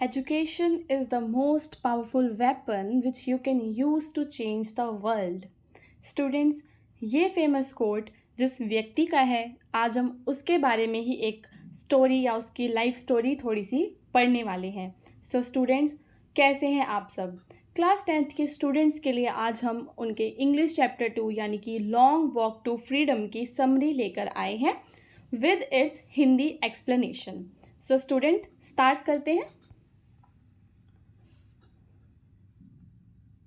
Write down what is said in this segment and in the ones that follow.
Education is the most powerful weapon which you can use to change the world. Students, ये famous quote जिस व्यक्ति का है, आज हम उसके बारे में ही एक स्टोरी या उसकी लाइफ स्टोरी थोड़ी सी पढ़ने वाले हैं. सो स्टूडेंट्स, कैसे हैं आप सब? क्लास 10th के स्टूडेंट्स के लिए आज हम उनके इंग्लिश चैप्टर 2 यानी कि लॉन्ग वॉक टू फ्रीडम की समरी लेकर आए हैं with its Hindi explanation. So student, start करते हैं.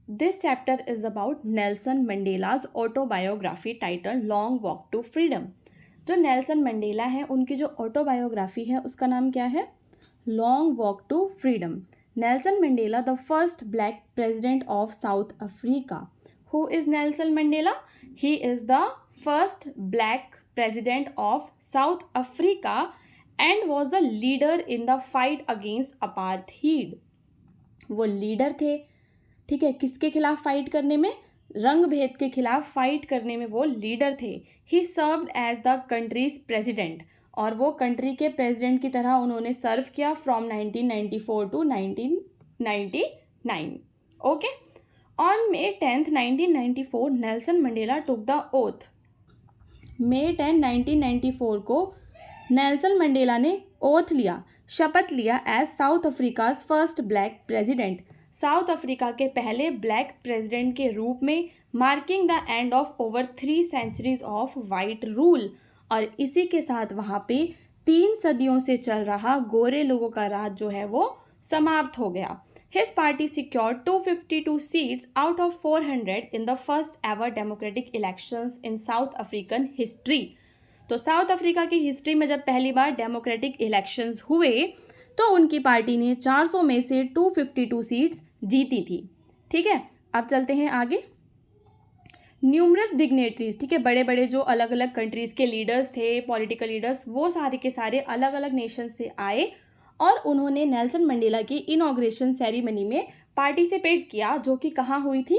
This chapter is about Nelson Mandela's autobiography titled Long Walk to Freedom. जो नेल्सन मंडेला है उनकी जो ऑटोबायोग्राफी है उसका नाम क्या है? Long walk to freedom. Nelson Mandela the first black president of South Africa. Who is Nelson Mandela? He is the first black president of South Africa and was the leader in the fight against apartheid. वो leader थे, ठीक है, किसके खिलाफ fight करने में? रंग भेद के खिलाफ फाइट करने में वो लीडर थे. He served as the country's president, और वो कंट्री के प्रेसिडेंट की तरह उन्होंने सर्व किया from 1994 to 1999. Okay. On May 10th 1994 Nelson Mandela took the oath. May 10, 1994 को नेल्सन मंडेला ने ओथ लिया, शपथ लिया as South Africa's first black president. South Africa के पहले ब्लैक प्रेसिडेंट के रूप में, marking the end of over 3 centuries of white rule. और इसी के साथ वहाँ पे 3 सदियों से चल रहा गोरे लोगों का राज जो है वो समाप्त हो गया. His party secured 252 seats out of 400 in the first ever democratic elections in south African history. तो साउथ अफ्रीका की हिस्ट्री में जब पहली बार डेमोक्रेटिक इलेक्शंस हुए तो उनकी पार्टी ने 400 में से 252 सीट्स जीती थी. ठीक है, अब चलते हैं आगे. न्यूमरस डिग्नेटरीज, ठीक है, बड़े बड़े जो अलग अलग कंट्रीज़ के लीडर्स थे, पॉलिटिकल लीडर्स, वो सारे के सारे अलग अलग नेशन से आए और उन्होंने नेल्सन मंडेला की इनॉग्रेशन सेरेमनी में पार्टिसिपेट किया, जो कि कहाँ हुई थी?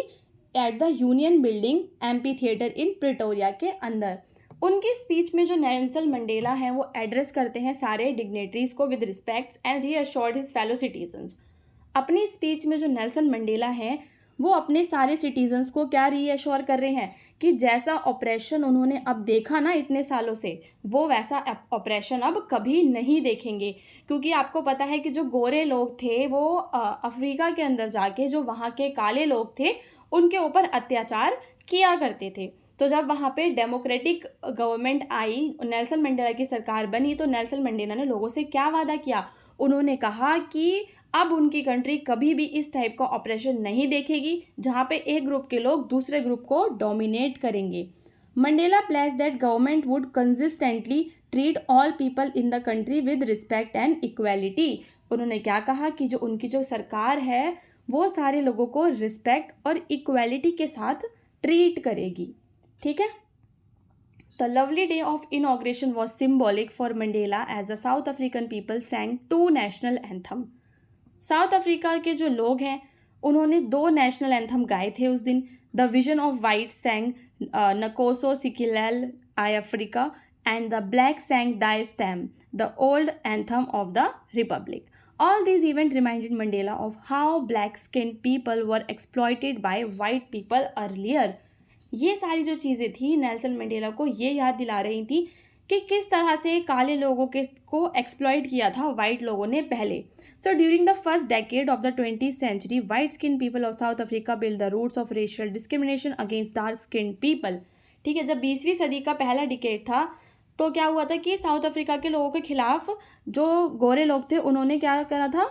At the union building amphi theatre in Pretoria के अंदर. उनकी स्पीच में जो नेल्सन मंडेला हैं वो एड्रेस करते हैं सारे डिग्नेटरीज को with respects and reassured his fellow citizens. अपनी स्पीच में जो नेल्सन मंडेला हैं वो अपने सारे सिटीजन्स को क्या रीअश्योर कर रहे हैं कि जैसा ऑपरेशन उन्होंने अब देखा ना इतने सालों से, वो वैसा ऑपरेशन अब कभी नहीं देखेंगे. क्योंकि आपको पता है कि जो गोरे लोग थे वो अफ्रीका के अंदर जाके जो वहाँ के काले लोग थे उनके ऊपर अत्याचार किया करते थे. तो जब वहाँ पे डेमोक्रेटिक गवर्नमेंट आई, नेल्सन मंडेला की सरकार बनी, तो नेल्सन मंडेला ने लोगों से क्या वादा किया? उन्होंने कहा कि अब उनकी कंट्री कभी भी इस टाइप का ऑपरेशन नहीं देखेगी जहाँ पे एक ग्रुप के लोग दूसरे ग्रुप को डोमिनेट करेंगे. Mandela place that government would consistently treat all people in the country with respect and equality. उन्होंने क्या कहा कि जो उनकी जो सरकार है वो सारे लोगों को रिस्पेक्ट और इक्वालिटी के साथ ट्रीट करेगी. ठीक है. The lovely day of inauguration was symbolic for Mandela as the South African people sang 2 national anthem. South Africa के जो लोग हैं उन्होंने 2 नेशनल एंथम गाए थे उस दिन. The vision of white sang नकोसो सिकिलेल आई अफ्रीका एंड द ब्लैक सैंग दाई स्टैम the old anthem of the republic. All these events reminded Mandela of how black-skinned people were exploited by white people earlier. ये सारी जो चीज़ें थी नेल्सन मंडेला को ये याद दिला रही थी कि किस तरह से काले लोगों को एक्सप्लॉइट किया था वाइट लोगों ने पहले. So during the first decade of the 20th century, white-skinned people of South Africa built the roots of racial discrimination against dark-skinned people. ठीक है, जब 20वीं सदी का पहला डिकेड था तो क्या हुआ था कि साउथ अफ्रीका के लोगों के खिलाफ जो गोरे लोग थे उन्होंने क्या करा था?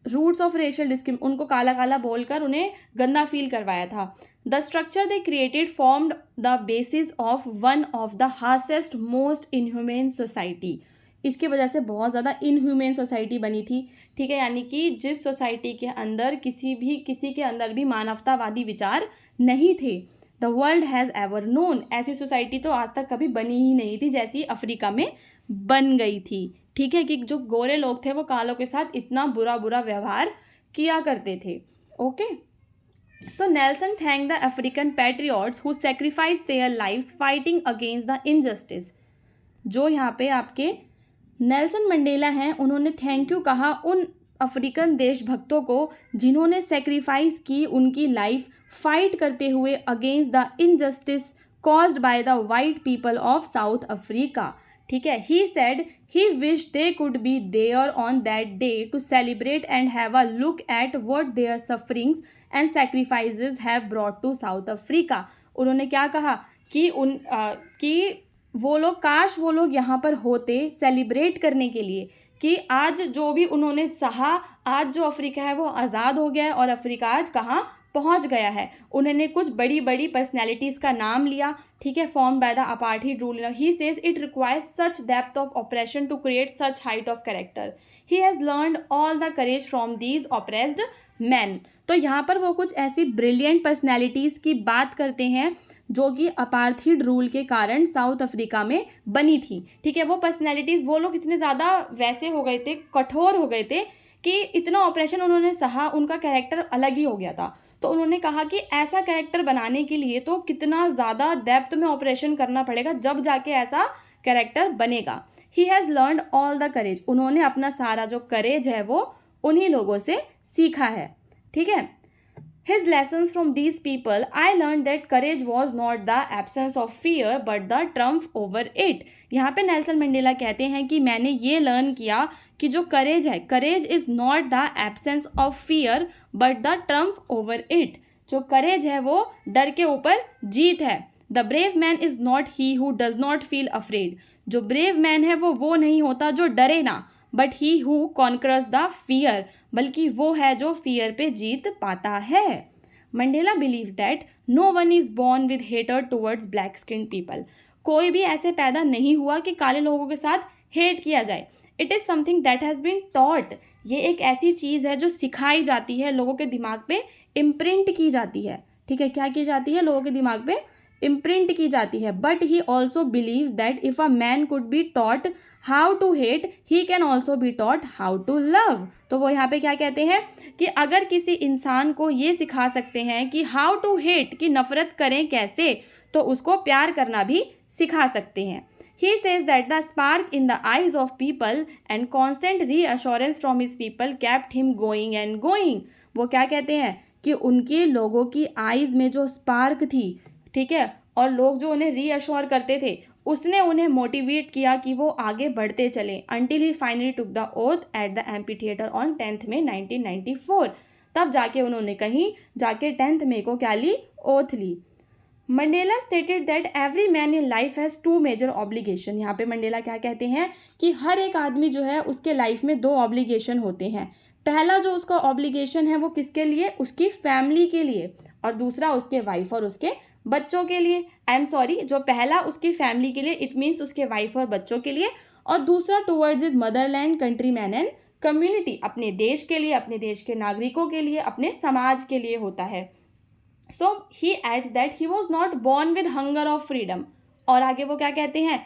रूट्स ऑफ रेशियल डिस्क्रिम, उनको काला काला बोलकर उन्हें गंदा फील करवाया था. The structure they created formed the basis of one of the harshest most inhumane society. इसकी वजह से बहुत ज़्यादा इनह्यूमेन सोसाइटी बनी थी. ठीक है, यानी कि जिस सोसाइटी के अंदर किसी के अंदर भी मानवतावादी विचार नहीं थे. The world has ever known. ऐसी सोसाइटी तो आज तक कभी बनी ही नहीं थी जैसी अफ्रीका में बन गई थी. ठीक है, कि जो गोरे लोग थे वो कालों के साथ इतना बुरा व्यवहार किया करते थे. Okay. So Nelson thanked the African patriots who sacrificed their lives fighting against the injustice. जो यहाँ पे आपके नेल्सन मंडेला हैं उन्होंने थैंक यू कहा उन अफ्रीकन देशभक्तों को जिन्होंने सेक्रीफाइस की उनकी लाइफ फाइट करते हुए against the injustice caused by the white people of South Africa. ठीक है, he said he wish they could be there on that day to celebrate and have a look at what their sufferings and sacrifices have brought to South Africa. उन्होंने क्या कहा कि कि वो लोग, काश वो लोग यहाँ पर होते सेलिब्रेट करने के लिए कि आज जो भी उन्होंने सहा, आज जो अफ्रीका है वो आज़ाद हो गया है और अफ्रीका आज कहाँ पहुँच गया है। उन्होंने कुछ बड़ी बड़ी पर्सनैलिटीज़ का नाम लिया, ठीक है, form by the apartheid rule. He says it requires such depth of oppression to create such height of character. He has learned all the courage from these oppressed man. तो यहाँ पर वो कुछ ऐसी ब्रिलियंट पर्सनैलिटीज़ की बात करते हैं जो कि अपार्थाइड रूल के कारण साउथ अफ्रीका में बनी थी। ठीक है, वो पर्सनैलिटीज़, वो लोग इतने ज़्यादा वैसे हो गए थे, कठोर हो गए थे कि इतना ऑपरेशन उन्होंने सहा, उनका कैरेक्टर अलग ही हो गया था। तो उन्होंने कहा कि ऐसा कैरेक्टर बनाने के लिए तो कितना ज़्यादा डेप्थ में ऑपरेशन करना पड़ेगा, जब जाके ऐसा कैरेक्टर बनेगा। ही हैज़ लर्नड ऑल द करेज। उन्होंने अपना सारा जो करेज है वो उन्हीं लोगों से सीखा है। ठीक है, his lessons from these people, I learned that courage was not the absence of fear but the trump over it। यहाँ पे नेल्सन मंडेला कहते हैं कि मैंने ये लर्न किया कि जो करेज है, courage is not the absence of fear but the triumph over it. जो करेज है वो डर के ऊपर जीत है। The brave man is not he who does not feel afraid. जो ब्रेव मैन है वो नहीं होता जो डरे ना, but he who conquers the fear, बल्कि वो है जो फियर पे जीत पाता है। Mandela believes that no one is born with hater towards black skin people. कोई भी ऐसे पैदा नहीं हुआ कि काले लोगों के साथ हेट किया जाए। It is something that has been taught. ये एक ऐसी चीज़ है जो सिखाई जाती है, लोगों के दिमाग पे इम्प्रिंट की जाती है। ठीक है, क्या की जाती है? लोगों के दिमाग पे इम्प्रिंट की जाती है। But he also believes that if a man could be taught how to hate, he can also be taught how to love. तो वो यहाँ पे क्या कहते हैं कि अगर किसी इंसान को ये सिखा सकते हैं कि हाउ टू हेट, कि नफ़रत करें कैसे, तो उसको प्यार करना भी सिखा सकते हैं। He says that the spark in the eyes of people and constant reassurance from his people kept him going and going. वो क्या कहते हैं कि उनके लोगों की आइज़ में जो स्पार्क थी, ठीक है, और लोग जो उन्हें रीअश्योर करते थे, उसने उन्हें मोटिवेट किया कि वो आगे बढ़ते चले। Until he finally took the oath at the amphi theatre on 10 मई 1994। तब जाके उन्होंने कहीं जाके 10 मई को क्या ली? ओथ ली। Mandela stated that every man in life has two major obligation. यहाँ पे मंडेला क्या कहते हैं कि हर एक आदमी जो है उसके लाइफ में 2 ऑब्लिगेशन होते हैं। पहला जो उसका ऑब्लिगेशन है वो किसके लिए? उसकी फैमिली के लिए, और दूसरा उसके वाइफ और उसके बच्चों के लिए। आई एम सॉरी, जो पहला उसकी फैमिली के लिए, इट मीन्स उसके वाइफ और बच्चों के लिए, और दूसरा towards is Motherland, country man and community, अपने देश के लिए, अपने देश के नागरिकों के लिए, अपने समाज के लिए होता है। So he adds that he was not born with hunger of freedom. और आगे वो क्या कहते हैं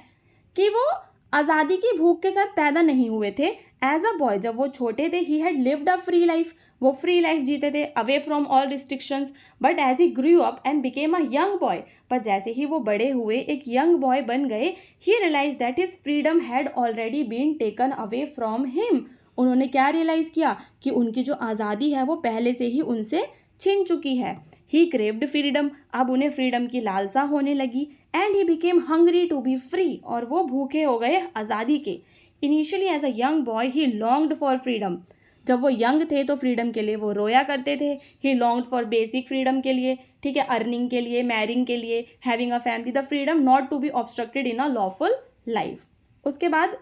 कि वो आज़ादी की भूख के साथ पैदा नहीं हुए थे। एज अ बॉय, जब वो छोटे थे, he had lived a free life, वो फ्री लाइफ जीते थे, away from all restrictions. But as he grew up and became a young boy, पर जैसे ही वो बड़े हुए, एक यंग बॉय बन गए, he realise that his freedom had already been taken away from him. उन्होंने क्या रियलाइज़ किया कि उनकी जो आज़ादी है वो पहले से ही उनसे छिन चुकी है। ही क्रेव्ड फ्रीडम, अब उन्हें फ्रीडम की लालसा होने लगी। And he became hungry to be free, और वो भूखे हो गए आज़ादी के। Initially as a young boy he longed for freedom. जब वो यंग थे तो फ्रीडम के लिए वो रोया करते थे। ही लॉन्ग्ड फॉर बेसिक फ्रीडम के लिए, ठीक है, अर्निंग के लिए, मैरिंग के लिए, having a family, the freedom not to be obstructed in a lawful life. उसके बाद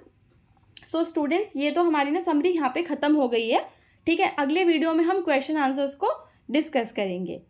सो स्टूडेंट्स, ये तो हमारी ना समरी यहाँ पे ख़त्म हो गई है। ठीक है, अगले वीडियो में हम क्वेश्चन आंसर्स को डिस्कस करेंगे।